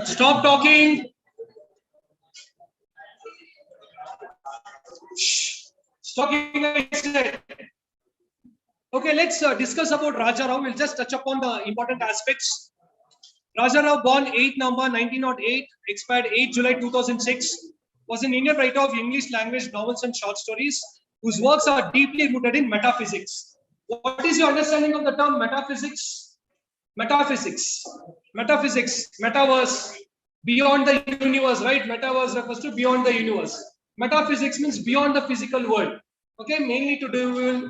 Stop talking. Shh. Stop talking, I said. Okay, let's discuss about RajaRao. We'll just touch upon the important aspects. RajaRao, born 8 November 1908, expired 8 July 2006, was an Indian writer of English language novels and short stories whose works are deeply rooted in metaphysics. What is your understanding of the term metaphysics? Metaphysics, metaverse, beyond the universe, right? Metaverse refers to beyond the universe. Metaphysics means beyond the physical world. Okay, mainly to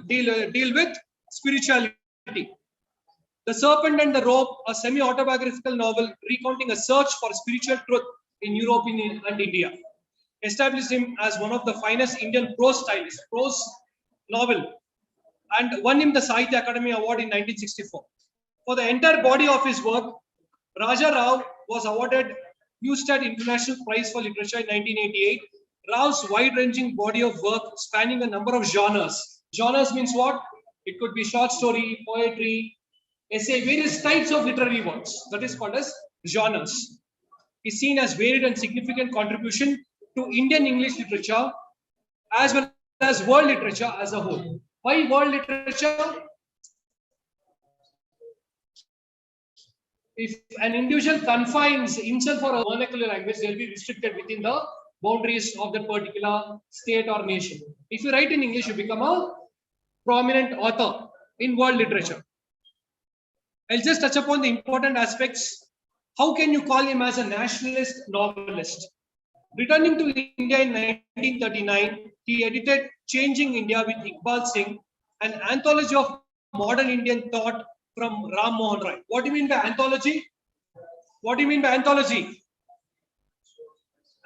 deal with spirituality. The Serpent and the Rope, a semi-autobiographical novel recounting a search for spiritual truth in Europe and India, established him as one of the finest Indian prose novel, and won him the Sahitya Academy Award in 1964. For the entire body of his work, RajaRao was awarded Neustadt International Prize for Literature in 1988. Rao's wide-ranging body of work spanning a number of genres. Genres means what? It could be short story, poetry, essay, various types of literary works. That is called as genres. Is seen as varied and significant contribution to Indian English literature as well as world literature as a whole. Why world literature? If an individual confines himself for a vernacular language, they will be restricted within the boundaries of that particular state or nation. If you write in English, you become a prominent author in world literature. I'll just touch upon the important aspects. How can you call him as a nationalist novelist? Returning to India in 1939, he edited Changing India with Iqbal Singh, an anthology of modern Indian thought from Ram Mohan Roy. What do you mean by anthology? What do you mean by anthology?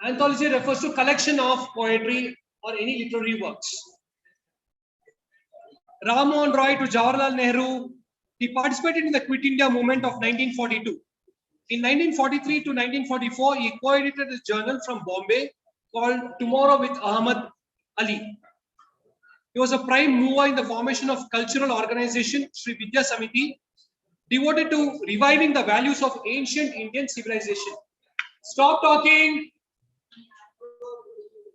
Anthology refers to collection of poetry or any literary works. Ram Mohan Roy to Jawaharlal Nehru, he participated in the Quit India movement of 1942. In 1943 to 1944, he co-edited a journal from Bombay called Tomorrow with Ahmad Ali. He was a prime mover in the formation of cultural organization Sri Vidya Samiti, devoted to reviving the values of ancient Indian civilization. Stop talking.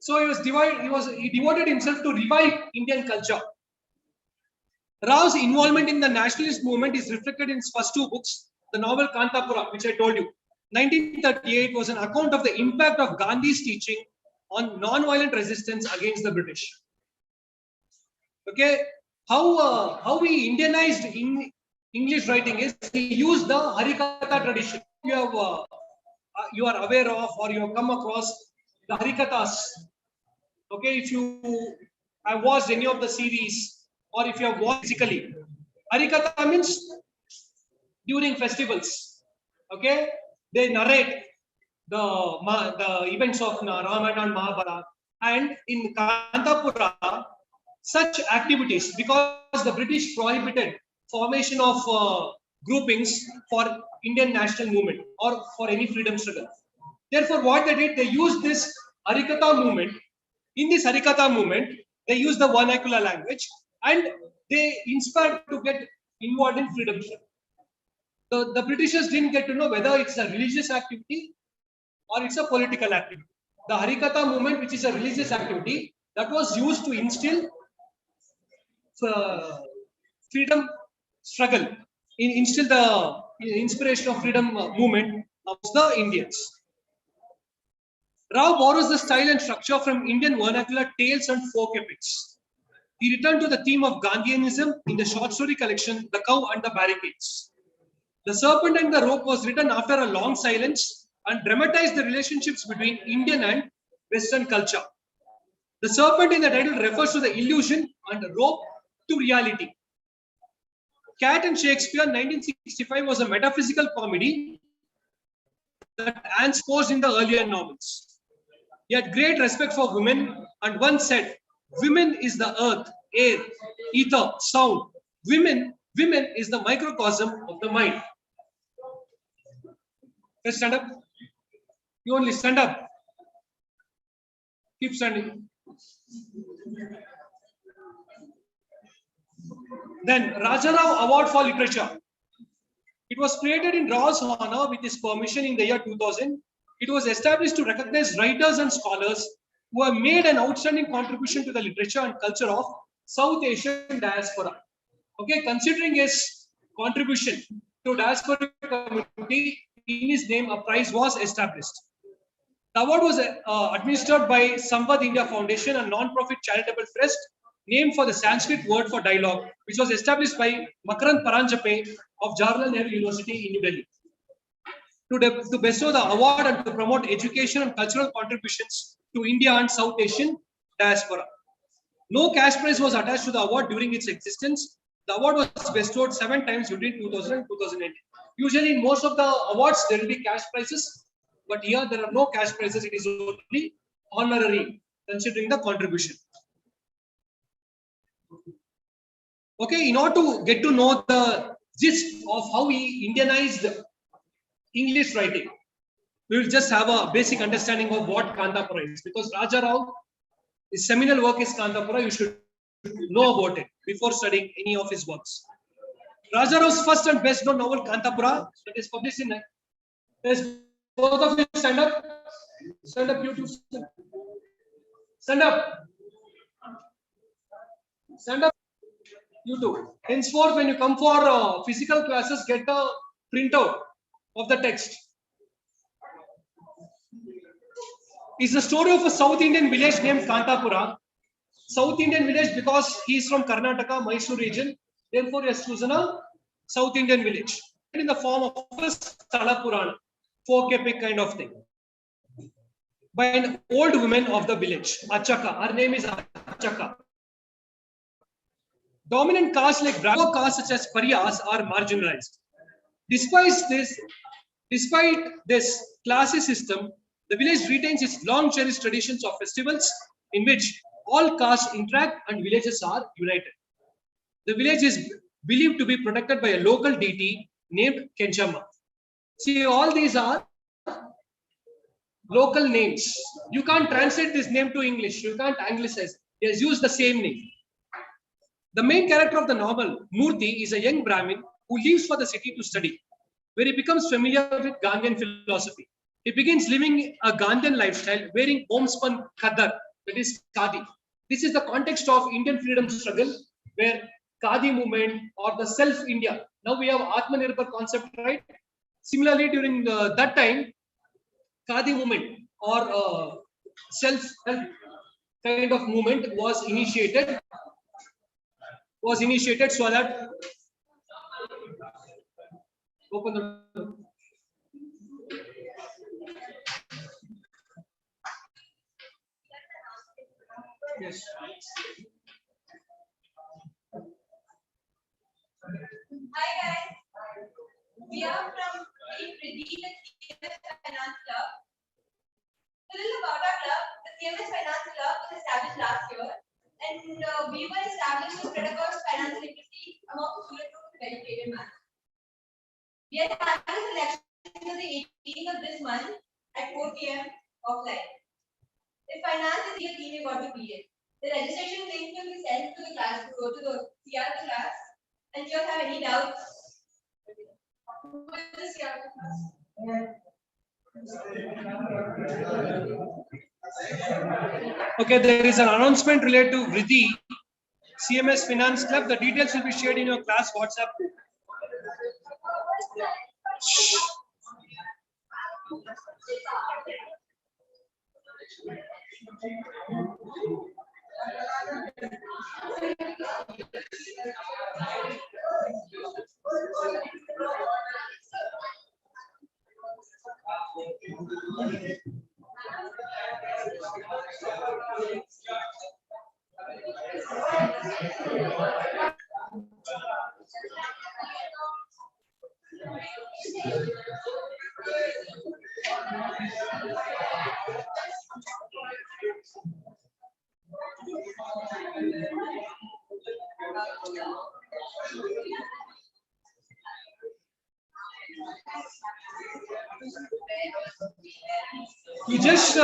So he devoted himself to revive Indian culture. Rao's involvement in the nationalist movement is reflected in his first two books, the novel Kantapura, which I told you. 1938 was an account of the impact of Gandhi's teaching on non-violent resistance against the British. Okay, how we Indianized in English writing is he used the Harikatha tradition. You are aware of or you have come across the Harikathas. Okay, if you have watched any of the series or if you have watched physically, Harikatha means during festivals. Okay, they narrate the events of Ramayana and Mahabharata, and in Kantapura, such activities, because the British prohibited formation of groupings for Indian national movement or for any freedom struggle. Therefore, what they did, they used this Harikatha movement. In this Harikatha movement, they used the vernacular language and they inspired to get involved in freedom struggle. The Britishers didn't get to know whether it's a religious activity or it's a political activity. The Harikatha movement, which is a religious activity, that was used to instill freedom struggle, instill the inspiration of freedom movement of the Indians. Rao borrows the style and structure from Indian vernacular tales and folk epics. He returned to the theme of Gandhianism in the short story collection The Cow and the Barricades. The Serpent and the Rope was written after a long silence and dramatized the relationships between Indian and Western culture. The serpent in the title refers to the illusion and the rope to reality. Cat and Shakespeare 1965 was a metaphysical comedy that Anne posed in the earlier novels. He had great respect for women and once said, "Women is the earth, air, ether, sound. Women is the microcosm of the mind." Let's stand up. You only stand up. Keep standing. Then RajaRao Award for Literature. It was created in Rao's honor with his permission in the year 2000. It was established to recognize writers and scholars who have made an outstanding contribution to the literature and culture of South Asian diaspora. Okay, considering his contribution to diaspora community, in his name a prize was established. The award was administered by Samvad India Foundation, a non-profit charitable trust named for the Sanskrit word for dialogue, which was established by Makarand Paranjape of Jawaharlal Nehru University in New Delhi. To bestow the award and to promote education and cultural contributions to India and South Asian diaspora. No cash prize was attached to the award during its existence. The award was bestowed 7 times between 2000 and 2008. Usually, in most of the awards, there will be cash prizes, but here there are no cash prizes. It is only honorary, considering the contribution. Okay, in order to get to know the gist of how we Indianized English writing, we will just have a basic understanding of what Kantapura is. Because RajaRao, his seminal work is Kantapura, you should know about it before studying any of his works. RajaRao's first and best known novel Kantapura, that is published in. Both of you stand up. Stand up, you two. Stand up. Stand up. You two. Henceforth, when you come for physical classes, get a printout of the text. It's the story of a South Indian village named Kantapura. South Indian village because he is from Karnataka, Mysore region. Therefore, he has chosen a South Indian village in the form of a Sthala Purana, folk epic kind of thing, by an old woman of the village, Achaka. Her name is Achaka. Dominant castes like Brahmo castes such as Pariyas are marginalized. Despite this classy system, the village retains its long cherished traditions of festivals in which all castes interact and villages are united. The village is believed to be protected by a local deity named Kenchamma. See, all these are local names. You can't translate this name to English. You can't anglicize it. He has used the same name. The main character of the novel, Murthy, is a young Brahmin who leaves for the city to study, where he becomes familiar with Gandhian philosophy. He begins living a Gandhian lifestyle, wearing homespun khadar, that is khadi. This is the context of Indian freedom struggle, where khadi movement or the self-India. Now we have Atmanirbhar concept, right? Similarly, during that time, khadi movement or self-help kind of movement was initiated so that open the yes. Hi guys, we are from the Pradeep CMS Finance Club. A little about our club. The CMS Finance Club was established last year, and we were established to spread about financial literacy among students of educated man. We are having a selection on the 18th of this month at 4 p.m. offline. If finance is your team, you got to be it. The registration link will be sent to the class to go to the CR class. And do you have any doubts? Who is the CR class? Okay, there is an announcement related to Vriddhi, CMS Finance Club. The details will be shared in your class WhatsApp group. You just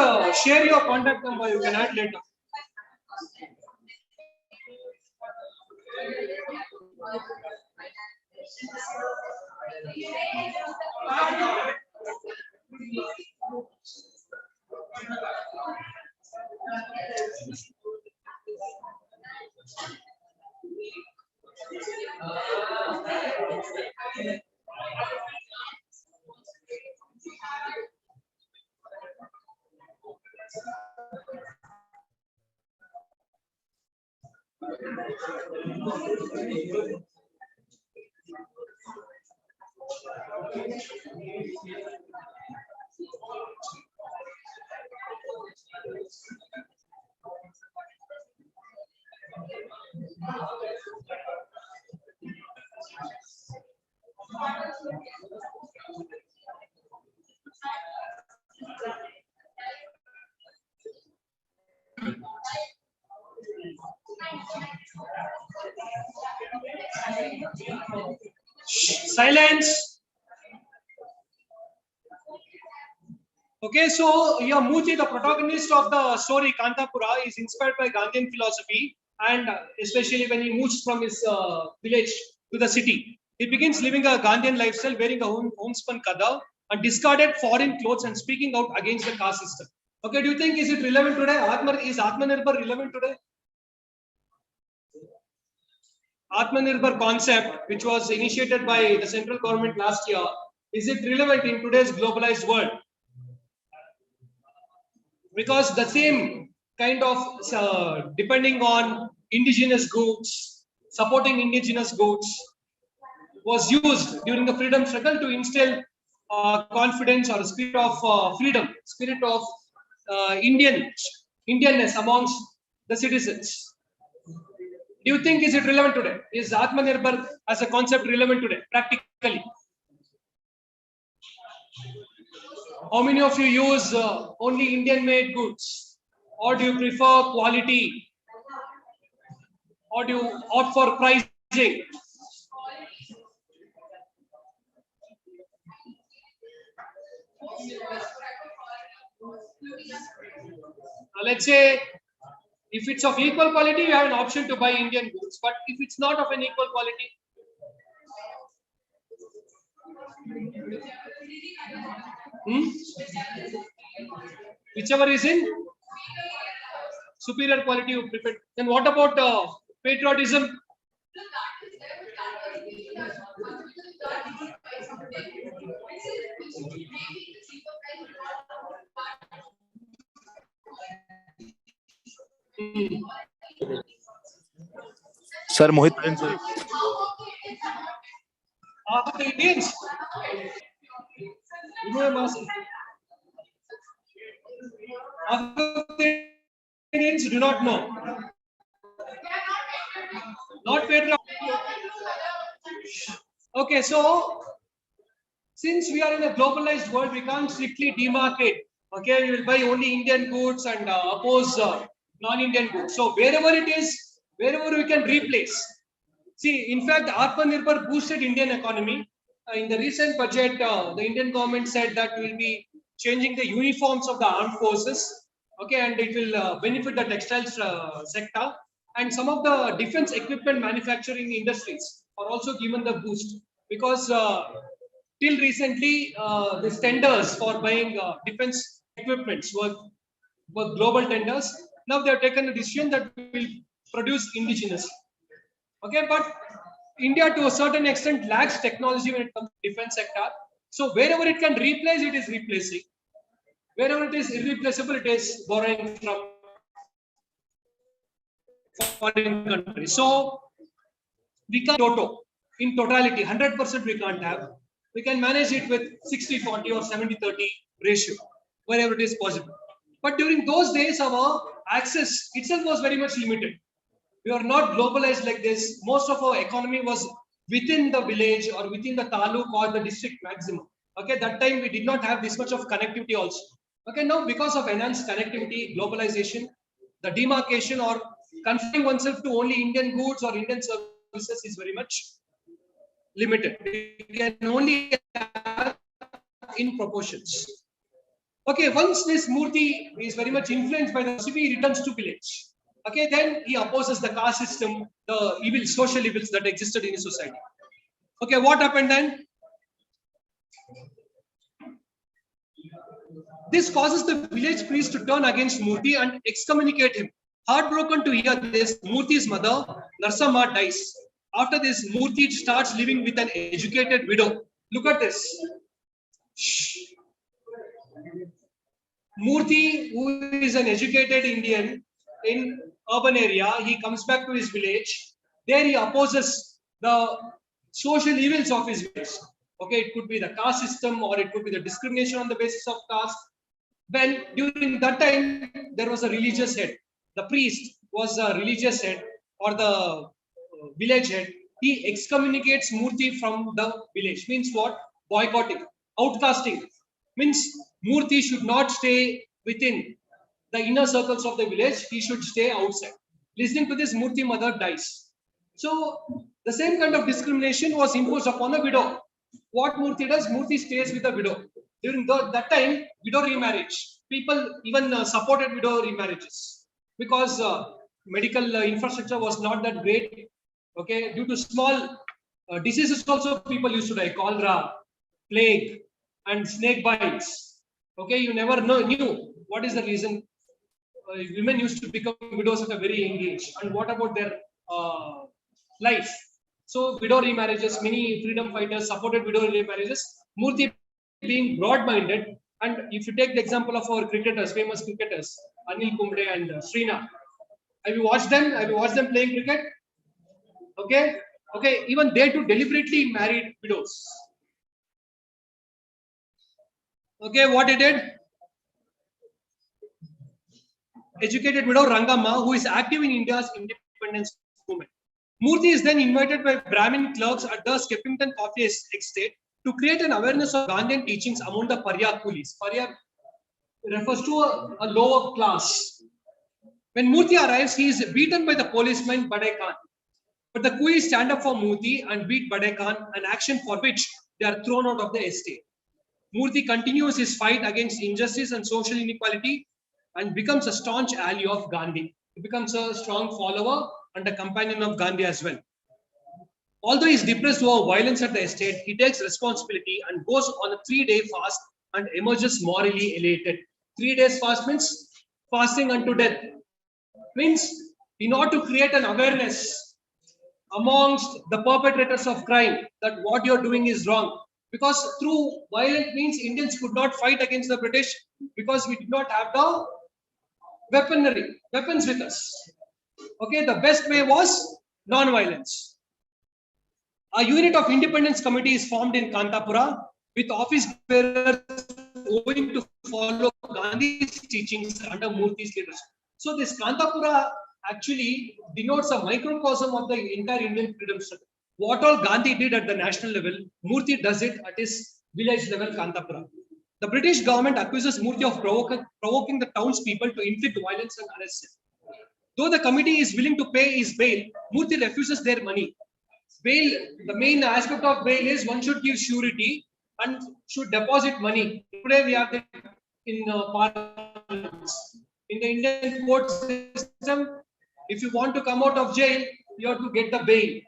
share your contact number. You can add later. Silence. Okay, so yeah, Muti, the protagonist of the story Kantapura, is inspired by Gandhian philosophy, and especially when he moves from his village to the city. He begins living a Gandhian lifestyle, wearing a homespun kada and discarded foreign clothes and speaking out against the caste system. Okay, do you think is it relevant today? Is Atmanirbhar relevant today? Atmanirbhar concept, which was initiated by the central government last year, is it relevant in today's globalized world? Because the same kind of depending on indigenous goods, supporting indigenous goods was used during the freedom struggle to instill confidence or spirit of freedom, spirit of Indianness amongst the citizens. Do you think is it relevant today? Is Atmanirbhar as a concept relevant today, practically? How many of you use only Indian-made goods, or do you prefer quality, or do you opt for pricing? Let's say if it's of equal quality, you have an option to buy Indian goods. But if it's not of an equal quality, whichever is in superior quality, you prefer. Then what about patriotism? Sir, Mohit Pradhan, sir. Are the Indians? Remove mask. Other Indians do not know. Not patriot. Okay, so since we are in a globalized world, we can't strictly demarcate. Okay, we will buy only Indian goods and oppose non-Indian goods. So wherever it is, wherever we can replace. See, in fact, Atmanirbhar boosted Indian economy. In the recent budget, the Indian government said that we will be changing the uniforms of the armed forces. Okay, and it will benefit the textiles sector. And some of the defense equipment manufacturing industries are also given the boost because till recently, the tenders for buying defense equipments were global tenders. Now they have taken a decision that we will produce indigenous. Okay, but India to a certain extent lacks technology when it comes to defense sector. So wherever it can replace, it is replacing. Wherever it is irreplaceable, it is borrowing from foreign countries. So we can't in totality, 100% we can't have. We can manage it with 60-40 or 70-30 ratio, wherever it is possible. But during those days, our access itself was very much limited. We are not globalized like this. Most of our economy was within the village or within the taluk or the district maximum. Okay, that time we did not have this much of connectivity also. Okay, now because of enhanced connectivity, globalization, the demarcation or confining oneself to only Indian goods or Indian services is very much limited. We can only have in proportions. Okay, once this Murthy is very much influenced by the philosophy, he returns to village. Okay, then he opposes the caste system, the evil, social evils that existed in his society. Okay, what happened then? This causes the village priest to turn against Murthy and excommunicate him. Heartbroken to hear this, Murthy's mother, Narsamma, dies. After this, Murthy starts living with an educated widow. Look at this. Murthy, who is an educated Indian in urban area, he comes back to his village. There he opposes the social evils of his village. Okay, it could be the caste system or it could be the discrimination on the basis of caste. When during that time there was a religious head, the priest was a religious head or the village head. He excommunicates Murthy from the village. Means what? Boycotting, outcasting. Means Murthy should not stay within the inner circles of the village. He should stay outside. Listening to this, Murthy mother dies. So the same kind of discrimination was imposed upon a widow. What Murthy does? Murthy stays with the widow. During that time, widow remarriage. People even supported widow remarriages because medical infrastructure was not that great. Okay, due to small diseases, also people used to die: cholera, plague, and snake bites. Okay, you never knew what is the reason. Women used to become widows at a very young age. And what about their life? So widow remarriages, many freedom fighters supported widow remarriages. Murthy being broad-minded, and if you take the example of our cricketers, famous cricketers, Anil Kumble and Srinath, have you watched them? Have you watched them playing cricket? Okay, okay, even they too deliberately married widows. Okay, what he did? Educated widow Rangamma, who is active in India's independence movement. Murthy is then invited by Brahmin clerks at the Skeffington Coffee Estate to create an awareness of Gandhian teachings among the Parya coolies. Parya refers to a lower class. When Murthy arrives, he is beaten by the policeman Badai Khan. But the coolies stand up for Murthy and beat Badai Khan, an action for which they are thrown out of the estate. Murthy continues his fight against injustice and social inequality and becomes a staunch ally of Gandhi. He becomes a strong follower and a companion of Gandhi as well. Although he is depressed over violence at the estate, he takes responsibility and goes on a 3-day fast and emerges morally elated. 3 days fast means fasting unto death. Means in order to create an awareness amongst the perpetrators of crime that what you're doing is wrong. Because through violent means, Indians could not fight against the British because we did not have the weapons with us. Okay, the best way was non-violence. A unit of independence committee is formed in Kantapura with office bearers going to follow Gandhi's teachings under Murthy's leadership. So this Kantapura actually denotes a microcosm of the entire Indian freedom struggle. What all Gandhi did at the national level, Murthy does it at his village level, Kantapura. The British government accuses Murthy of provoking the townspeople to inflict violence and arrest him. Though the committee is willing to pay his bail, Murthy refuses their money. Bail, the main aspect of bail is one should give surety and should deposit money. Today we have that in parliaments. In the Indian court system, if you want to come out of jail, you have to get the bail.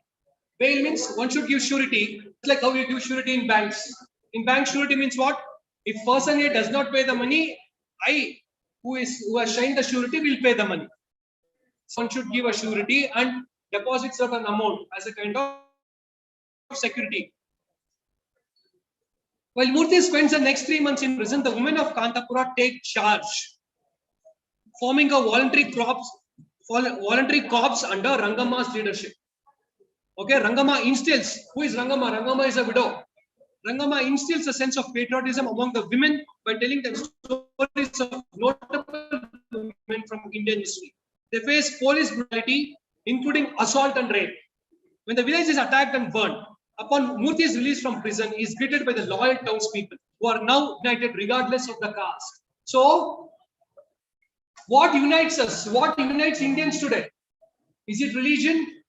Bail means one should give surety. It's like how you give surety in banks. In bank, surety means what? If person A does not pay the money, I, who has signed the surety, will pay the money. So one should give a surety and deposit certain amount as a kind of security. While Murthy spends the next 3 months in prison, the women of Kantapura take charge, forming a voluntary corps under Rangamma's leadership. Okay, Rangama instills. Who is Rangama? Rangama is a widow. Rangama instills a sense of patriotism among the women by telling them stories of notable women from Indian history. They face police brutality, including assault and rape. When the village is attacked and burned, upon Murthy's release from prison, he is greeted by the loyal townspeople who are now united regardless of the caste. So, what unites us? What unites Indians today? Is it religion?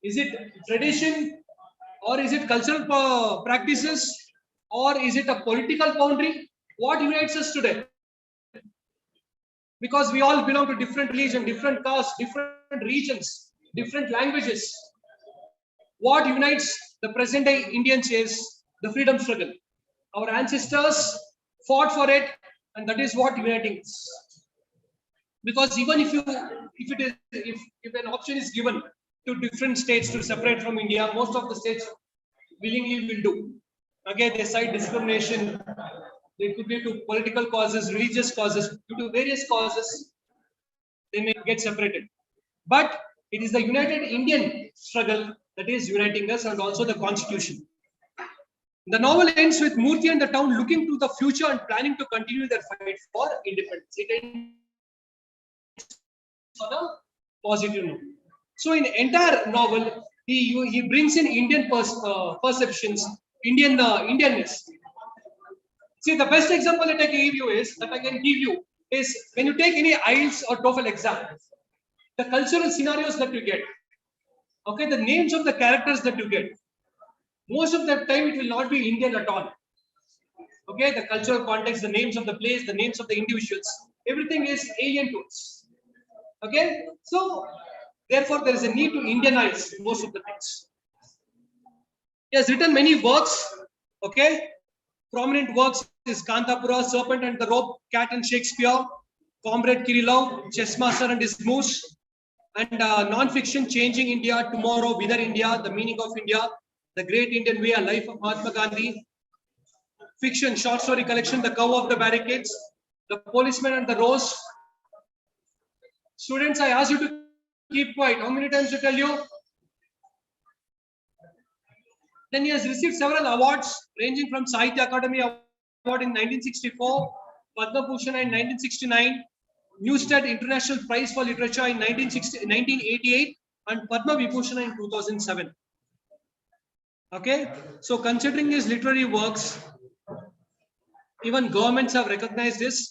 Is it tradition? Or is it cultural practices? Or is it a political boundary? What unites us today? Because we all belong to different religion, different castes, different regions, different languages. What unites the present day Indians is the freedom struggle. Our ancestors fought for it, and that is what uniting us. Because even if an option is given to different states to separate from India, most of the states willingly will do. Again, they cite discrimination. It could be to political causes, religious causes, due to various causes, they may get separated. But it is the united Indian struggle that is uniting us, and also the constitution. The novel ends with Murthy and the town looking to the future and planning to continue their fight for independence. It ends on a positive note. So in entire novel, he brings in Indian perceptions, Indianness. See, the best example that I can give you is when you take any IELTS or TOEFL exam, the cultural scenarios that you get, okay, the names of the characters that you get, most of the time it will not be Indian at all. Okay, the cultural context, the names of the place, the names of the individuals, everything is alien to us. Okay, so therefore there is a need to Indianize most of the things. He has written many works. Okay, prominent works is Kantapura, Serpent and the Rope, Cat and Shakespeare, Comrade Kirillov, Chessmaster and his Moose, and non-fiction, Changing India, Tomorrow, Winner India, The Meaning of India, The Great Indian Way, A Life of Mahatma Gandhi. Fiction, short story collection, The Cover of the Barricades, The Policeman and the Rose. Students, I ask you to keep quiet. How many times to tell you? Then he has received several awards ranging from Sahitya Akademi Award in 1964, Padma Bhushan in 1969, Newstead International Prize for Literature in 1988, and Padma Vibhushan in 2007. Okay, so considering his literary works, even governments have recognized this.